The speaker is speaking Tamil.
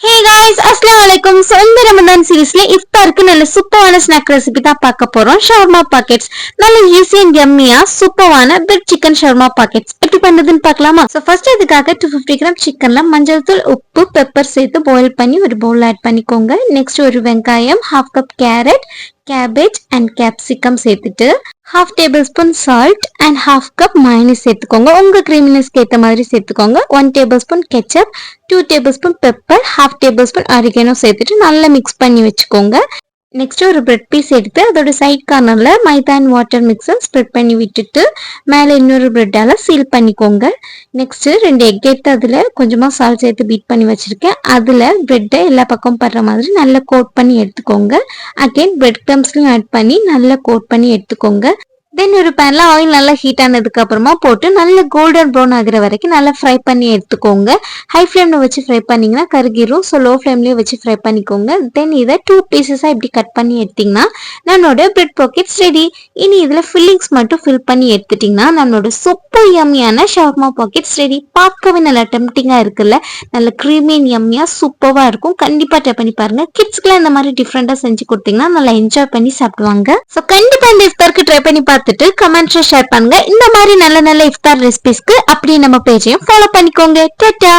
Hey guys, Assalamu alaikum. So இந்த ரமதான் சீரிஸ்ல இஃப்தாருக்கு நல்ல சூப்பரான ஸ்நாக் ரெசிபி தான் பார்க்க போறோம். Shawarma pockets. நல்ல ஈஸி அண்ட் யம்மியா சூப்பரான பிரெட் சிக்கன் ஷவர்மா பாக்கெட்ஸ். எப்படி பண்றதுன்னு பார்க்கலாமா? So ஃபர்ஸ்ட் இதுக்காக 250 கிராம் சிக்கன்ல மஞ்சள் தூள், உப்பு, பெப்பர் சேர்த்து பாயில் பண்ணி ஒரு பவுல் ஆட் பண்ணிக்கோங்க. நெக்ஸ்ட் ஒரு வெங்காயம், 1/2 cup carrot, cabbage and capsicum சேர்த்துட்டு 1/2 table spoon salt and 1/2 cup mayonnaise சேர்த்துக்கோங்க. உங்க கிரீமினஸ்க்கு ஏற்ற மாதிரி சேர்த்துக்கோங்க. 1 table spoon ketchup, 2 table spoon pepper, 1/2 table spoon oregano சேர்த்துட்டு நல்லா மிக்ஸ் பண்ணி வச்சுக்கோங்க. நெக்ஸ்ட் ஒரு பிரெட் பீஸ் எடுத்து அதோட சைட் கார்னர்ல மைதா அண்ட் வாட்டர் மிக்ஸர் ஸ்ப்ரெட் பண்ணி விட்டுட்டு மேலே இன்னொரு பிரெட்டால சீல் பண்ணிக்கோங்க. நெக்ஸ்ட் 2 எக் எடுத்து அதுல கொஞ்சமா சால்ட் சேர்த்து பீட் பண்ணி வச்சிருக்கேன். அதுல பிரெட்டை எல்லா பக்கம் படுற மாதிரி நல்லா கோட் பண்ணி எடுத்துக்கோங்க. அகைன் பிரெட் கிரம்ஸ்லயும் ஆட் பண்ணி நல்லா கோட் பண்ணி எடுத்துக்கோங்க. தென் ஒரு பேன்ல ஆயில் நல்லா ஹீட் ஆனதுக்கு அப்புறமா போட்டு நல்ல கோல்டன் ப்ரௌன் ஆகிற வரைக்கும் நல்லா ஃப்ரை பண்ணி எடுத்துக்கோங்க. ஹை ஃப்ளேம்ல வச்சு ஃப்ரை பண்ணீங்கன்னா கருகிரும். ஸோ லோ ஃப்ளேம்லயே வச்சு ஃப்ரை பண்ணிக்கோங்க. தென் இதை 2 பீசஸா இப்படி கட் பண்ணி எடுத்தீங்கன்னா நம்மளோட பிரெட் பாக்கெட்ஸ் ரெடி. இனி இதுல ஃபில்லிங்ஸ் மட்டும் ஃபில் பண்ணி எடுத்துட்டீங்கன்னா நம்மளோட சூப்பர் யம்மியான ஷவர்மா பாக்கெட்ஸ் ரெடி. பார்க்கவே நல்லா டெம்டிங்கா இருக்குல்ல, நல்ல க்ரீமி அண்ட் யம்மியா சூப்பரா இருக்கும். கண்டிப்பா ட்ரை பண்ணி பாருங்க. கிட்ஸ்க்குலாம் இந்த மாதிரி டிஃப்ரெண்டா செஞ்சு கொடுத்தீங்கன்னா நல்லா என்ஜாய் பண்ணி சாப்பிடுவாங்க. ஸோ கண்டிப்பா இந்த இஃப்தாருக்கு ட்ரை பண்ணி பார்த்துட்டு கமெண்ட்ஸ்ல ஷேர் பண்ணுங்க. இந்த மாதிரி நல்ல நல்ல இஃப்தார் ரெசிபிஸ்க்கு அப்படியே நம்ம பேஜையும் ஃபாலோ பண்ணிக்கோங்க. டாடா.